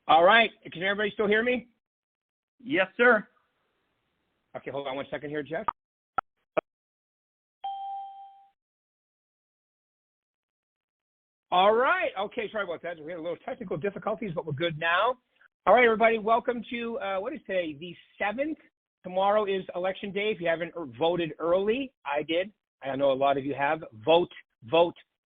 All right. Can everybody still hear me? Yes, sir. Okay, hold on one second here, Jeff. All right. Okay, sorry about that. We had a little technical difficulties, but we're good now. All right, everybody, welcome to, what is today? The 7th. Tomorrow is Election Day. If you haven't voted early, I did. I know a lot of you have. Vote.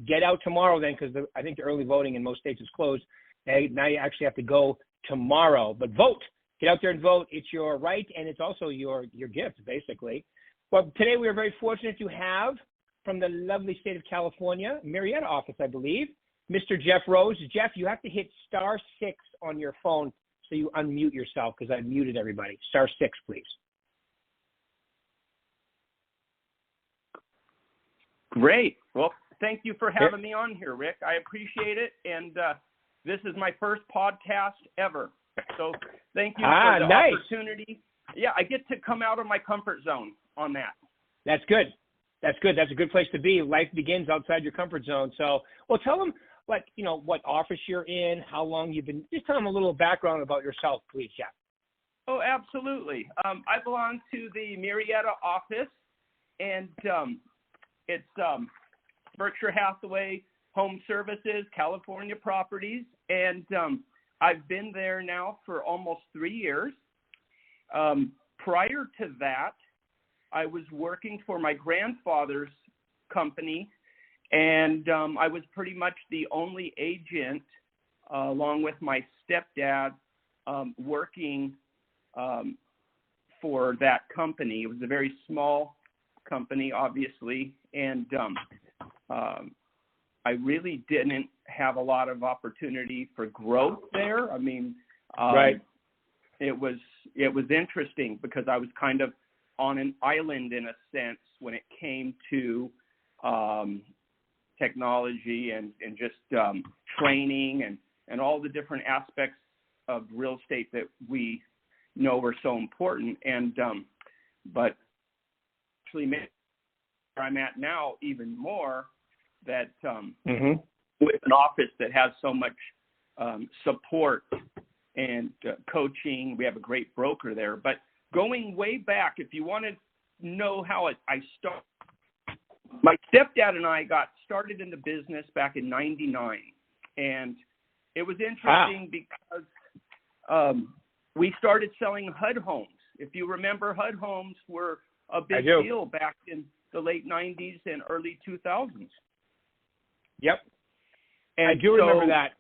Get out tomorrow then, because I think the early voting in most states is closed. Now you actually have to go tomorrow. But vote. Get out there and vote. It's your right, and it's also your gift, basically. Well, today we are very fortunate to have, from the lovely state of California, Marietta office, I believe, Mr. Jeff Rose. Jeff, you have to hit *6 on your phone so you unmute yourself, because I muted everybody. *6, please. Great. Well, thank you for having me on here, Rick. I appreciate it. And this is my first podcast ever. So thank you for the opportunity. Yeah, I get to come out of my comfort zone on that. That's good. That's a good place to be. Life begins outside your comfort zone. So, well, tell them what office you're in, how long you've been. Just tell them a little background about yourself, please, Jeff. Oh, absolutely. I belong to the Marietta office, and it's Berkshire Hathaway Home Services, California Properties, and I've been there now for almost 3 years. Prior to that, I was working for my grandfather's company, and I was pretty much the only agent, along with my stepdad, working for that company. It was a very small company, obviously, and I really didn't have a lot of opportunity for growth there. I mean, right. It was interesting because I was kind of on an island in a sense when it came to technology and just training and all the different aspects of real estate that we know are so important. And but actually made where I'm at now even more, that with an office that has so much support and coaching. We have a great broker there. But going way back, if you want to know how I started, my stepdad and I got started in the business back in '99. And it was interesting because we started selling HUD homes. If you remember, HUD homes were a big deal back in the late '90s and early 2000s. Yep. And I do remember that.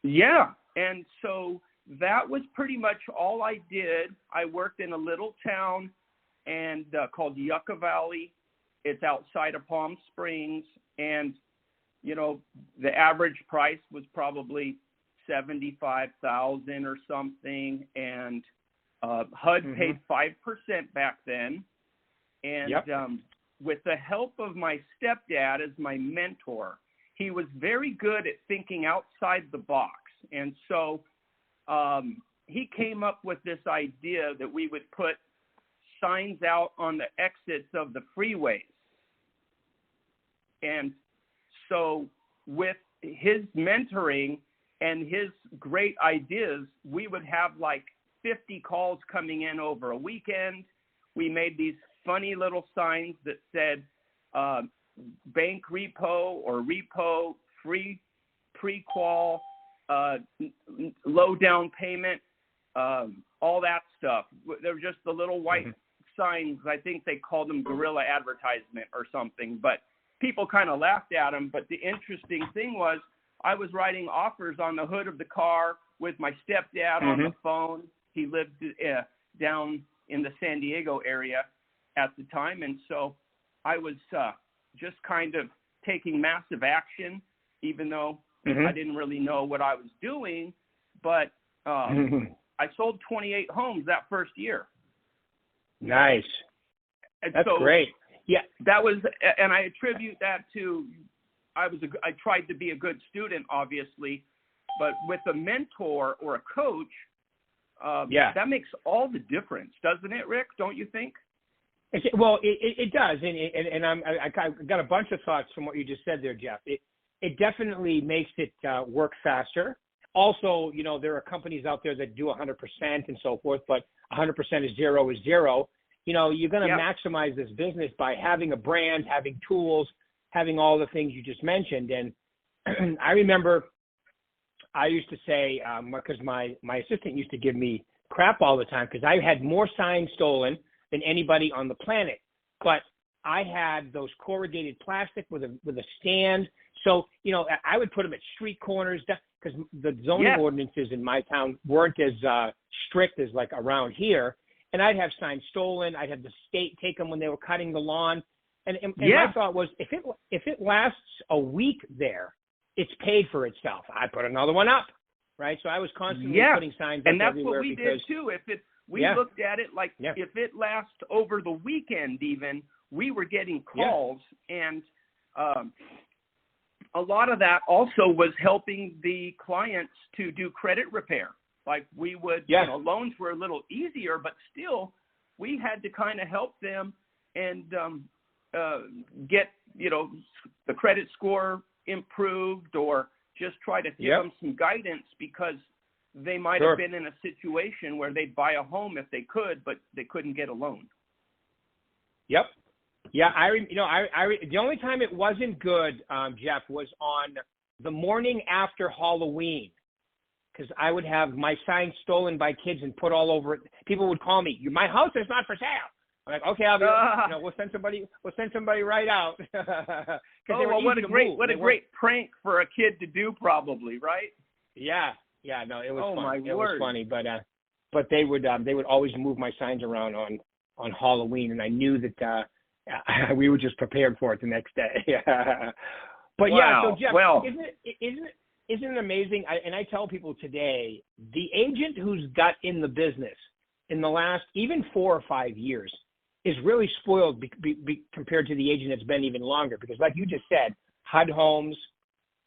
Yeah. And so that was pretty much all I did. I worked in a little town and called Yucca Valley. It's outside of Palm Springs. And, you know, the average price was probably $75,000 or something. And HUD paid 5% back then. And with the help of my stepdad as my mentor, he was very good at thinking outside the box. And so he came up with this idea that we would put signs out on the exits of the freeways. And so with his mentoring and his great ideas, we would have like 50 calls coming in over a weekend. We made these funny little signs that said bank repo or repo, free pre-qual, low down payment, all that stuff. They were just the little white signs. I think they called them guerrilla advertisement or something, but people kind of laughed at them. But the interesting thing was I was writing offers on the hood of the car with my stepdad on the phone. He lived down in the San Diego area at the time. And so I was just kind of taking massive action, even though I didn't really know what I was doing. But I sold 28 homes that first year. Nice. And that's so great. Yeah. That was, and I attribute that to, I tried to be a good student, obviously, but with a mentor or a coach, that makes all the difference, doesn't it, Rick? Don't you think? Well, it does, and I got a bunch of thoughts from what you just said there, Jeff. It definitely makes it work faster. also, you know, there are companies out there that do 100% and so forth, but 100% is zero. You know, you're going to maximize this business by having a brand, having tools, having all the things you just mentioned. And I remember I used to say, because my assistant used to give me crap all the time because I had more signs stolen than anybody on the planet. But I had those corrugated plastic with a stand. So, you know, I would put them at street corners because the zoning ordinances in my town weren't as strict as like around here. And I'd have signs stolen. I'd have the state take them when they were cutting the lawn. And my thought was, if it lasts a week there, it's paid for itself. I put another one up, right? So I was constantly putting signs up and that's everywhere what we did too. We looked at it like if it lasts over the weekend, even we were getting calls, and a lot of that also was helping the clients to do credit repair. Like we would, you know, loans were a little easier, but still we had to kind of help them and get, you know, the credit score improved, or just try to give them some guidance, because they might have been in a situation where they'd buy a home if they could, but they couldn't get a loan. Yep. Yeah, the only time it wasn't good, Jeff, was on the morning after Halloween, because I would have my signs stolen by kids and put all over it. People would call me, "My house is not for sale." I'm like, "Okay, we'll send somebody right out." What a great prank for a kid to do, probably, right? Yeah, no, it was fun. It was funny, but they would always move my signs around on Halloween, and I knew that we were just prepared for it the next day. But so Jeff, isn't it amazing? And I tell people today, the agent who's got in the business in the last even 4 or 5 years is really spoiled compared to the agent that's been even longer. Because like you just said, HUD homes,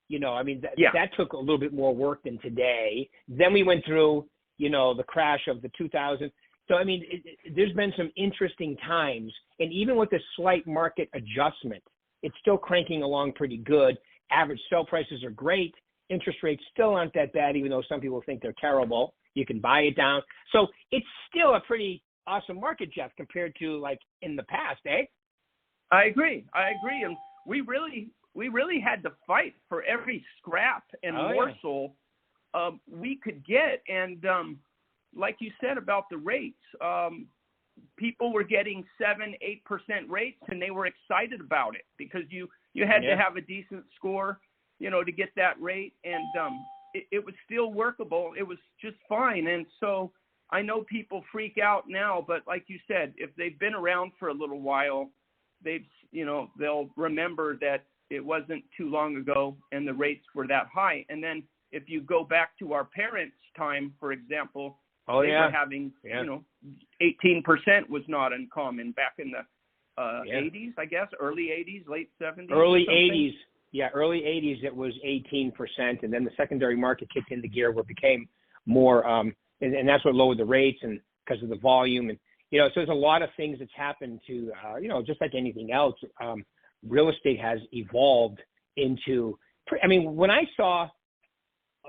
you know, I mean, that took a little bit more work than today. Then we went through, you know, the crash of the 2000s. So, I mean, there's been some interesting times. And even with the slight market adjustment, it's still cranking along pretty good. Average sell prices are great. Interest rates still aren't that bad, even though some people think they're terrible. You can buy it down. So it's still a pretty awesome market, Jeff, compared to like in the past, eh? I agree. And we really had to fight for every scrap and morsel we could get. And like you said about the rates, people were getting 7-8% rates, and they were excited about it because you had to have a decent score, you know, to get that rate. And it was still workable. It was just fine. And so I know people freak out now, but like you said, if they've been around for a little while, they'll remember that it wasn't too long ago and the rates were that high. And then if you go back to our parents' time, for example, they were having, 18% was not uncommon back in the 80s, I guess, early 80s, late 70s. Early 80s. Yeah, early 80s, it was 18%. And then the secondary market kicked into gear where it became more, and that's what lowered the rates, and because of the volume. And, you know, so there's a lot of things that's happened to, just like anything else, real estate has evolved into, I mean, when I saw,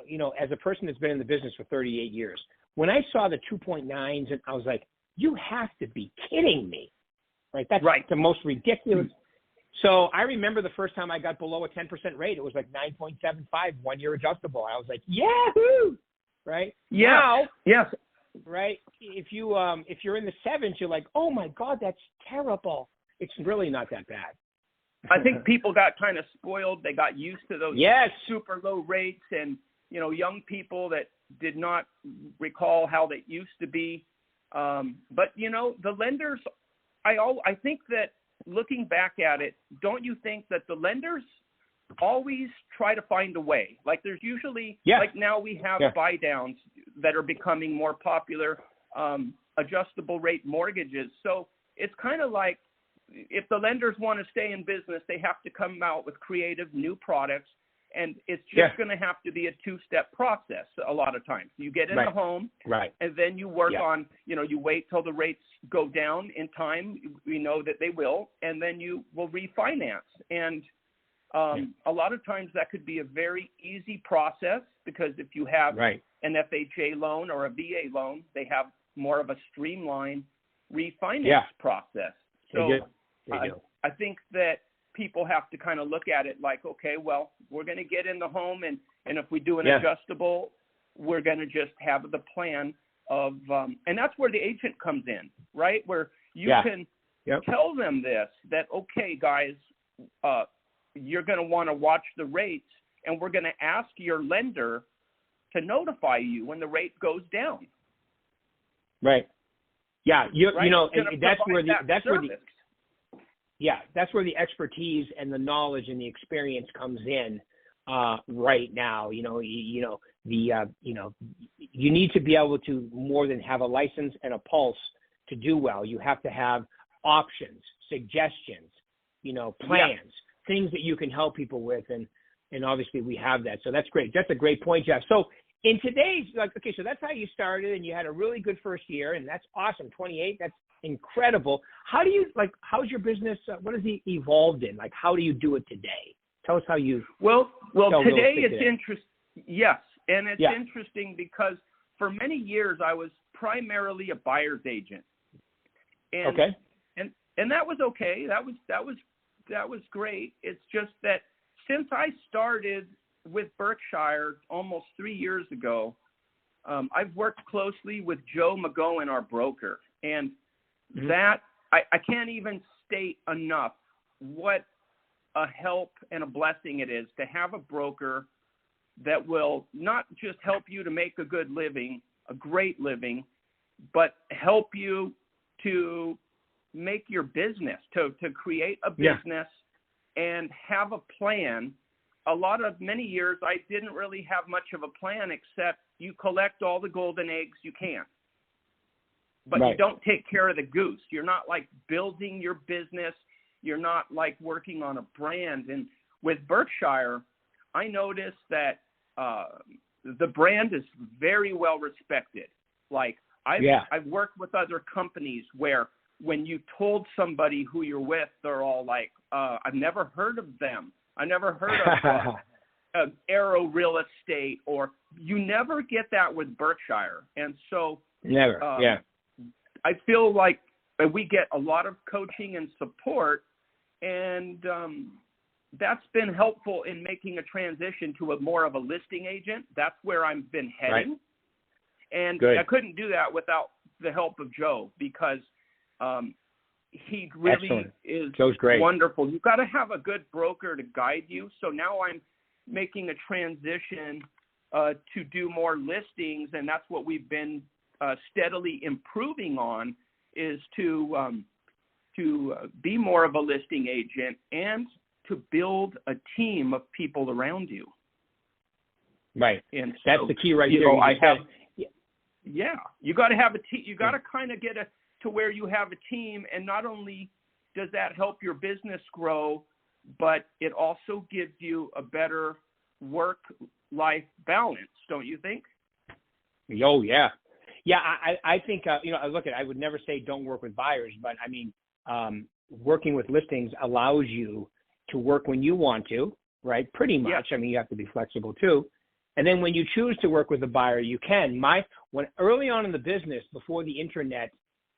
you know, as a person that's been in the business for 38 years, when I saw the 2.9s, and I was like, you have to be kidding me. Right? That's the most ridiculous. So I remember the first time I got below a 10% rate, it was like 9.75, 1 year adjustable. I was like, yahoo! Right? Yeah. Now, yes. Right? If you're in the sevens, you're like, oh my God, that's terrible. It's really not that bad. I think people got kind of spoiled. They got used to those super low rates, and, you know, young people that did not recall how they used to be. But, you know, the lenders, I think that looking back at it, don't you think that the lenders always try to find a way? Like there's usually, like now we have buy downs that are becoming more popular, adjustable rate mortgages. So it's kind of like if the lenders want to stay in business, they have to come out with creative new products. And it's just going to have to be a two-step process a lot of times. You get in the home, and then you work on, you know, you wait till the rates go down in time. We know that they will, and then you will refinance. And A lot of times that could be a very easy process because if you have Right. an FHA loan or a VA loan, they have more of a streamlined refinance process. So They do. I think that people have to kind of look at it like, okay, well, we're going to get in the home, and if we do an adjustable, we're going to just have the plan of, and that's where the agent comes in, right? Where you can tell them this, that, okay, guys, you're going to want to watch the rates, and we're going to ask your lender to notify you when the rate goes down. Right. Yeah. You know, and that's where the expertise and the knowledge and the experience comes in right now. You need to be able to more than have a license and a pulse to do well. You have to have options, suggestions, plans, things that you can help people with. And obviously we have that. So that's great. That's a great point, Jeff. So in today's, so that's how you started, and you had a really good first year, and that's awesome. 28, that's incredible. How do you, how's your business, what has it evolved in? How do you do it today? Tell us how you. Well, today it's interesting. Yes. And it's interesting because for many years I was primarily a buyer's agent. And, and that was okay. That was great. It's just that since I started with Berkshire almost 3 years ago, I've worked closely with Joe McGowan, our broker, and that I can't even state enough what a help and a blessing it is to have a broker that will not just help you to make a good living, a great living, but help you to make your business, to create a business and have a plan. Many years, I didn't really have much of a plan except you collect all the golden eggs you can. But you don't take care of the goose. You're not building your business. You're not working on a brand. And with Berkshire, I noticed that the brand is very well respected. I've worked with other companies where when you told somebody who you're with, they're all like, I've never heard of them. I never heard of Arrow Real Estate, or you never get that with Berkshire. And so I feel like we get a lot of coaching and support, and that's been helpful in making a transition to more of a listing agent. That's where I've been heading. And I couldn't do that without the help of Joe, because he really is wonderful. You've got to have a good broker to guide you. So now I'm making a transition to do more listings, and that's what we've been steadily improving on, is to be more of a listing agent and to build a team of people around you. Right. And that's so, the key right there. You got to have a team. You got to kind of get to where you have a team, and not only does that help your business grow, but it also gives you a better work-life balance, don't you think? Oh, yeah. Yeah, I think, I would never say don't work with buyers, but I mean, working with listings allows you to work when you want to, right? Pretty much. I mean, you have to be flexible too. And then when you choose to work with a buyer, you can. When early on in the business, before the internet,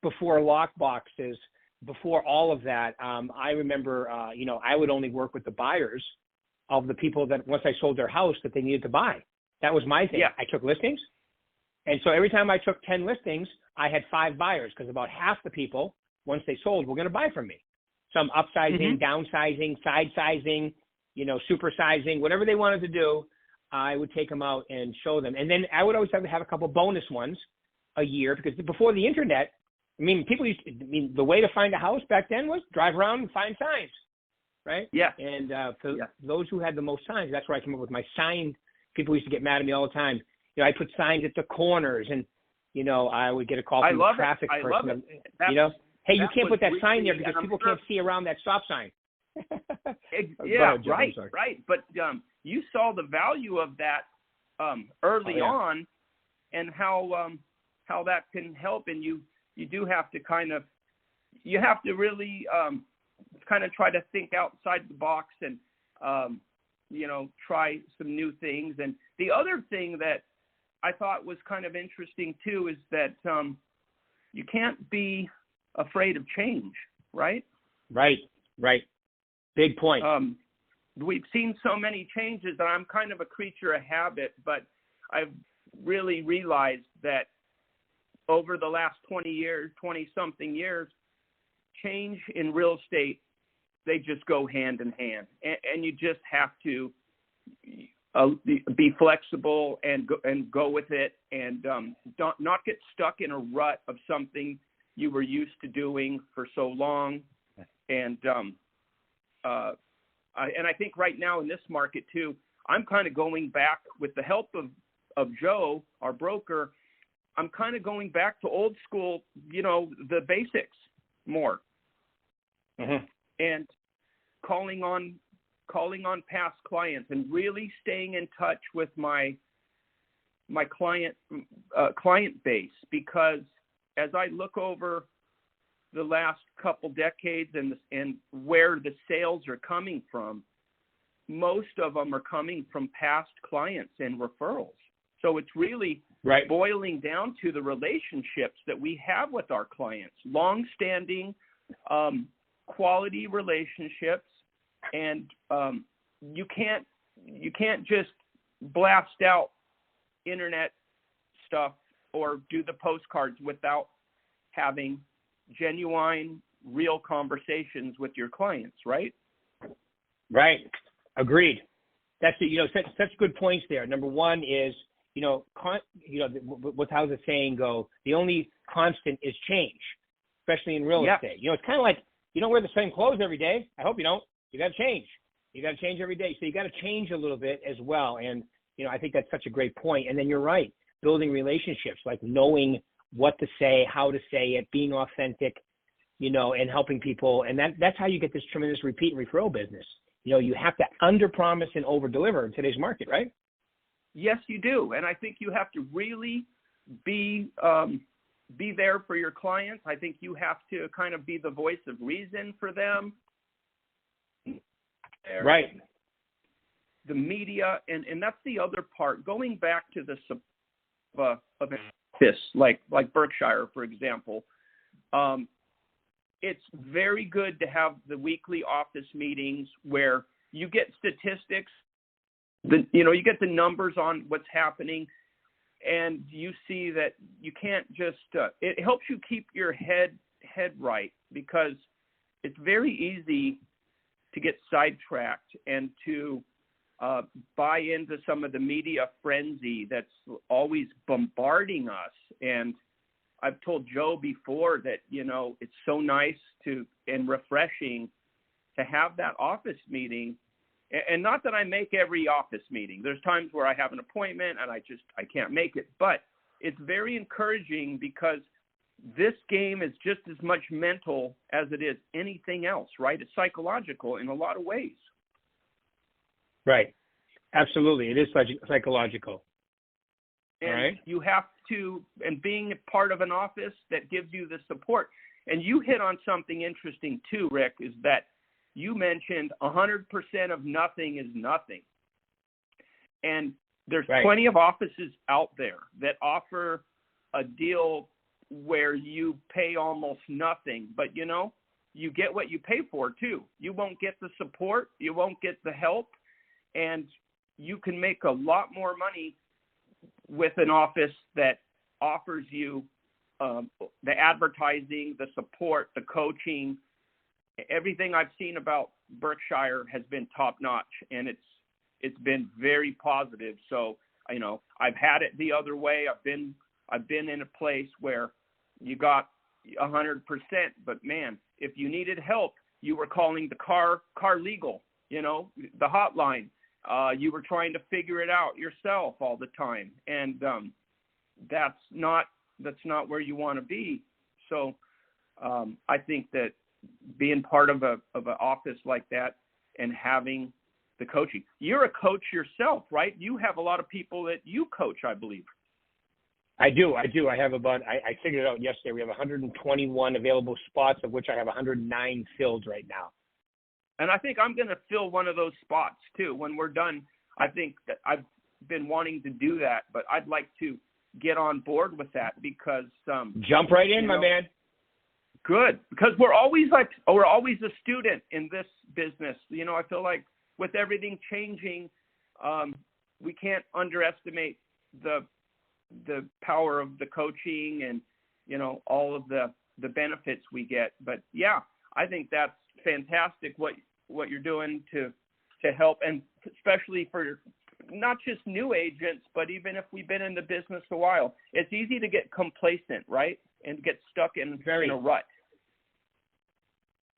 before lock boxes, before all of that, I remember, I would only work with the buyers of the people that once I sold their house that they needed to buy. That was my thing. I took listings. And so every time I took 10 listings, I had 5 buyers, because about half the people, once they sold, were going to buy from me. Some upsizing, downsizing, side sizing, supersizing, whatever they wanted to do, I would take them out and show them. And then I would always have to have a couple bonus ones a year, because before the internet, the way to find a house back then was drive around and find signs, right? Yeah. And for those who had the most signs, that's where I came up with my sign. People used to get mad at me all the time. I put signs at the corners, and, I would get a call from the traffic person. I love it. Hey, you can't put that sign there because people can't see around that stop sign. Right. But you saw the value of that early on, and how that can help. And you do have to really kind of try to think outside the box. And try some new things. And the other thing that I thought was kind of interesting too is that you can't be afraid of change, right? Right. Big point. We've seen so many changes that I'm kind of a creature of habit, but I've really realized that over the last 20-something years, change in real estate, they just go hand in hand. And you just have to be flexible and go with it, and not get stuck in a rut of something you were used to doing for so long. And I think right now in this market too, I'm kind of going back with the help of Joe, our broker. I'm kind of going back to old school, the basics more, and calling on past clients and really staying in touch with my client base, because as I look over the last couple decades and where the sales are coming from, most of them are coming from past clients and referrals. So it's really boiling down to the relationships that we have with our clients, long-standing, quality relationships. And you can't just blast out internet stuff or do the postcards without having genuine, real conversations with your clients, right? Right. Agreed. That's it. Such good points there. Number one is, what's how the saying go? The only constant is change, especially in real estate. It's kind of like you don't wear the same clothes every day. I hope you don't. You got to change. You got to change every day. So you got to change a little bit as well. And I think that's such a great point. And then you're right. Building relationships, like knowing what to say, how to say it, being authentic, and helping people. And that's how you get this tremendous repeat and referral business. You have to under-promise and over-deliver in today's market, right? Yes, you do. And I think you have to really be there for your clients. I think you have to kind of be the voice of reason for them. Right. The media, and that's the other part. Going back to the of this, like Berkshire, for example, it's very good to have the weekly office meetings where you get statistics, you get the numbers on what's happening, and you see that you can't just, it helps you keep your head right, because it's very easy to get sidetracked and to buy into some of the media frenzy that's always bombarding us. And I've told Joe before that, it's so nice and refreshing to have that office meeting. And not that I make every office meeting. There's times where I have an appointment and I can't make it. But it's very encouraging, because this game is just as much mental as it is anything else, right? It's psychological in a lot of ways. Right. Absolutely. It is psychological. And all right. You have to, and being a part of an office that gives you the support. And you hit on something interesting too, Rick, is that you mentioned 100% of nothing is nothing. And there's plenty of offices out there that offer a deal where you pay almost nothing, but you get what you pay for too. You won't get the support, you won't get the help, and you can make a lot more money with an office that offers you the advertising, the support, the coaching. Everything I've seen about Berkshire has been top notch, and it's been very positive. So, I've had it the other way. I've been in a place where you got 100%, but man, if you needed help, you were calling the car legal, the hotline. You were trying to figure it out yourself all the time, and that's not where you want to be. So I think that being part of an office like that and having the coaching, you're a coach yourself, right? You have a lot of people that you coach, I believe. I do. I have I figured it out yesterday. We have 121 available spots, of which I have 109 filled right now. And I think I'm going to fill one of those spots too when we're done. I think that I've been wanting to do that, but I'd like to get on board with that because jump right in, my man. Good, because we're always a student in this business. You know, I feel like with everything changing, we can't underestimate the power of the coaching and, you know, all of the benefits we get. But yeah, I think that's fantastic what you're doing to help, and especially for not just new agents, but even if we've been in the business a while, it's easy to get complacent, right? And get stuck in a rut.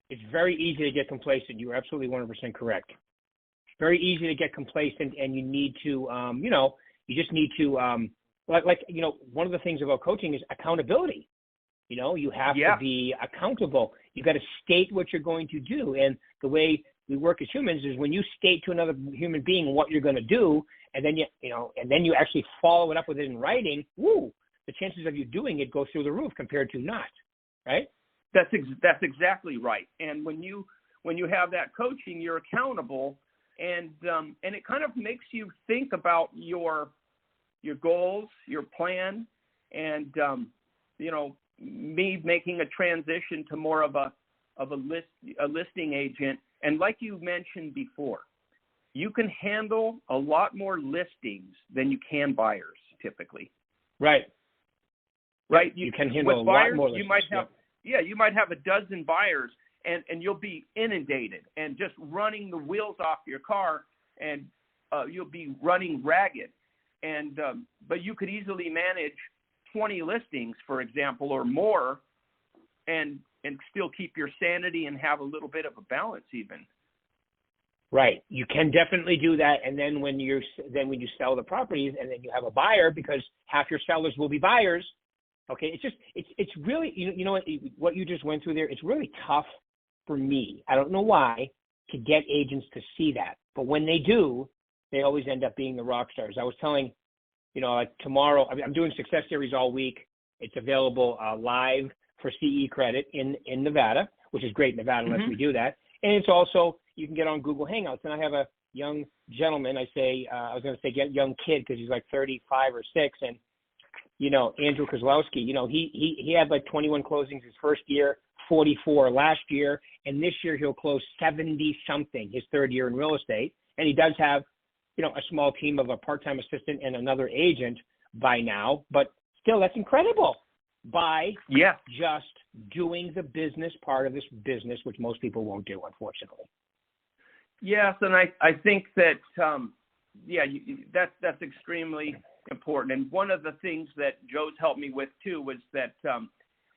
It's very easy to get complacent. You're absolutely 100% correct. It's very easy to get complacent, and you need to, you just need to, one of the things about coaching is accountability. You know, you have to be accountable. You got to state what you're going to do. And the way we work as humans is when you state to another human being what you're going to do, and then you actually follow it up with it in writing, the chances of you doing it go through the roof compared to not, right? That's exactly right. And when you have that coaching, you're accountable, and it kind of makes you think about your goals, your plan, and me making a transition to more of a listing agent. And like you mentioned before, you can handle a lot more listings than you can buyers typically. Right. Right. You can handle a buyers, lot more listings. You might have, you might have a dozen buyers, and you'll be inundated and just running the wheels off your car, and you'll be running ragged. And but you could easily manage 20 listings, for example, or more, and still keep your sanity and have a little bit of a balance even. Right. You can definitely do that. And then when you sell the properties, and then you have a buyer, because half your sellers will be buyers. Okay. It's really, you know what you just went through there. It's really tough for me. I don't know why, to get agents to see that, but when they do, they always end up being the rock stars. I was telling, like tomorrow, I'm doing Success Series all week. It's available live for CE credit in Nevada, which is great. Nevada lets me do that. And it's also, you can get on Google Hangouts. And I have a young gentleman, I was going to say young kid, because he's like 35 or 6. And, Andrew Kozlowski, he had like 21 closings his first year, 44 last year. And this year he'll close 70 something his third year in real estate. And he does have, a small team of a part-time assistant and another agent by now, but still, that's incredible by just doing the business part of this business, which most people won't do, unfortunately. Yes, and I think that, that's extremely important. And one of the things that Joe's helped me with, too, was that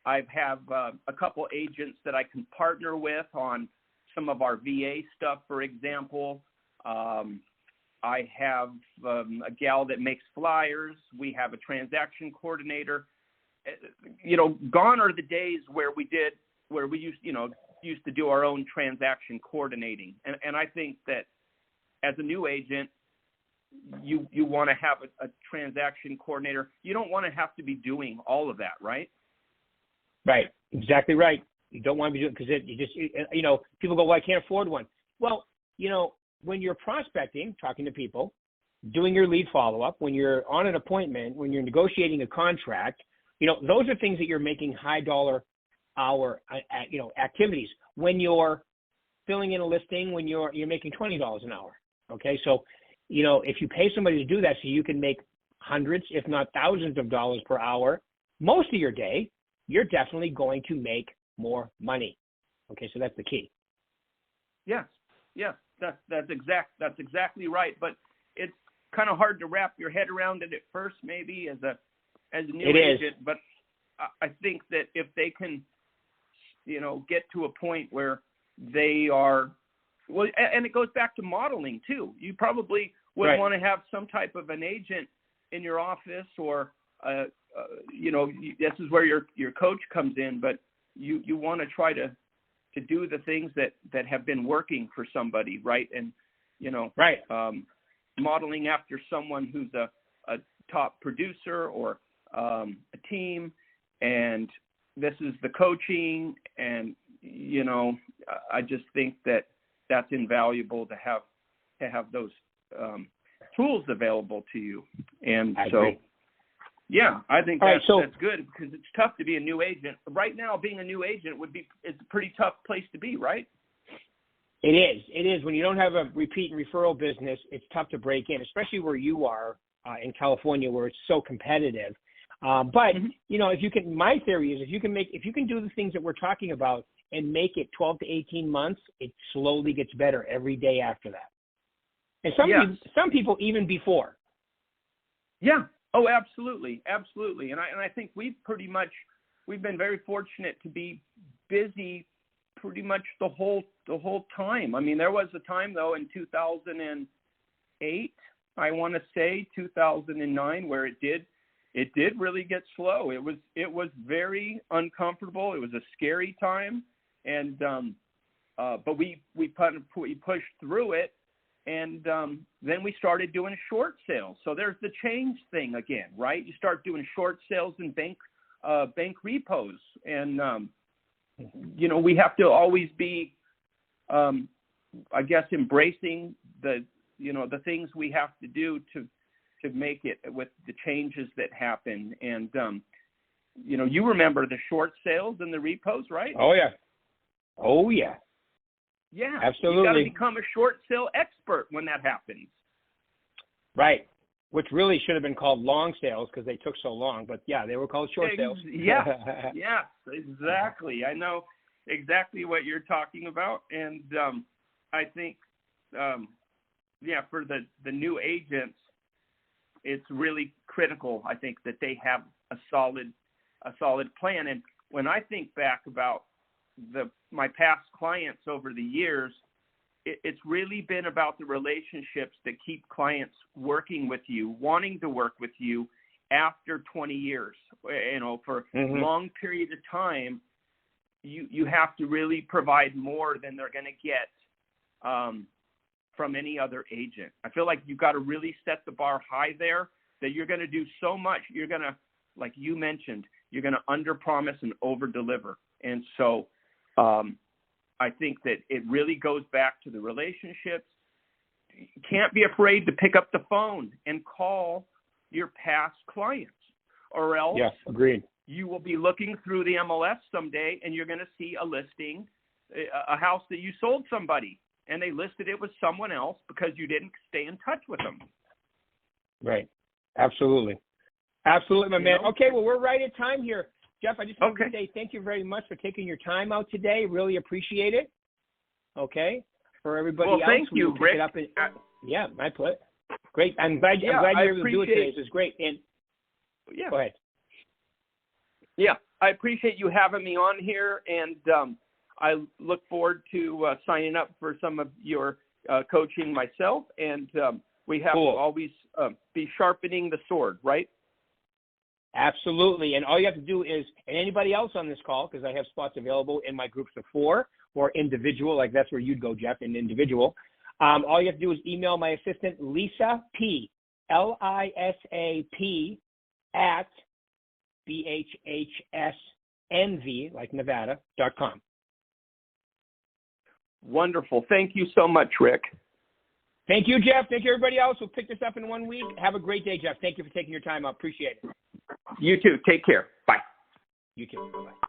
I have a couple agents that I can partner with on some of our VA stuff, for example. I have a gal that makes flyers. We have a transaction coordinator. Gone are the days where we used to do our own transaction coordinating. And I think that as a new agent, you want to have a transaction coordinator. You don't want to have to be doing all of that, right? Right. Exactly right. You don't want to be doing, because people go, well, I can't afford one. Well, when you're prospecting, talking to people, doing your lead follow-up, when you're on an appointment, when you're negotiating a contract, those are things that you're making high dollar hour, activities. When you're filling in a listing, when you're making $20 an hour. Okay. So, if you pay somebody to do that so you can make hundreds, if not thousands of dollars per hour, most of your day, you're definitely going to make more money. Okay. So that's the key. Yes. Yes. That's exactly right. But it's kind of hard to wrap your head around it at first, maybe as a new agent. But I think that if they can, get to a point where they are, well, and it goes back to modeling too. You probably would want to have some type of an agent in your office, or this is where your coach comes in. But you want to try to do the things that have been working for somebody, right? And, modeling after someone who's a top producer or a team, and this is the coaching. And, I just think that that's invaluable to have those tools available to you. And I so, agree. yeah, I think All right, that's good, because it's tough to be a new agent. Right now, being a new agent it's a pretty tough place to be, right? It is. It is. When you don't have a repeat and referral business, it's tough to break in, especially where you are in California, where it's so competitive. But you know, my theory is if you can do the things that we're talking about and make it 12 to 18 months, it slowly gets better every day after that. And some people even before. Yeah. Oh, absolutely, absolutely. And I think we've been very fortunate to be busy pretty much the whole time. I mean, there was a time though in 2008, I want to say 2009, where it did really get slow. It was very uncomfortable. It was a scary time, and but we pushed through it, and then we started doing short sales. So there's the change thing again, right? You start doing short sales and bank repos, and you know, we have to always be, I guess, embracing the things we have to do to make it with the changes that happen. And, you know, you remember the short sales and the repos, right? Oh, yeah. Oh, yeah. Yeah. Absolutely. You got to become a short sale expert when that happens. Right. Which really should have been called long sales because they took so long. But, yeah, they were called short sales. Yeah. Yes, exactly. I know exactly what you're talking about. And I think, for the new agents, it's really critical, I think, that they have a solid plan. And when I think back about my past clients over the years, it's really been about the relationships that keep clients working with you, wanting to work with you after 20 years. You know, for a long period of time, you have to really provide more than they're going to get from any other agent. I feel like you've got to really set the bar high there, that you're going to do so much. You're going to, like you mentioned, you're going to underpromise and overdeliver. And so I think that it really goes back to the relationships. You can't be afraid to pick up the phone and call your past clients, or else agreed. You will be looking through the MLS someday and you're going to see a listing, a house that you sold somebody, and they listed it with someone else because you didn't stay in touch with them. Right. Absolutely. Absolutely, my man. Okay, well, we're right at time here. Jeff, I just want to say thank you very much for taking your time out today. Really appreciate it. Okay. For everybody else. Thank you, Rick. Yeah, my pleasure. Great. I'm glad you were able to do it today. This is great. And go ahead. Yeah, I appreciate you having me on here, and I look forward to signing up for some of your coaching myself. And we have to always be sharpening the sword, right? Absolutely. And all you have to do is, and anybody else on this call, because I have spots available in my groups of 4 or individual, like that's where you'd go, Jeff, in individual. All you have to do is email my assistant, Lisa P, LISAP, at BHHSNV, like Nevada.com. Wonderful. Thank you so much, Rick. Thank you, Jeff. Thank you, everybody else. We'll pick this up in 1 week. Have a great day, Jeff. Thank you for taking your time out. Appreciate it. You too. Take care. Bye. You too. Bye-bye.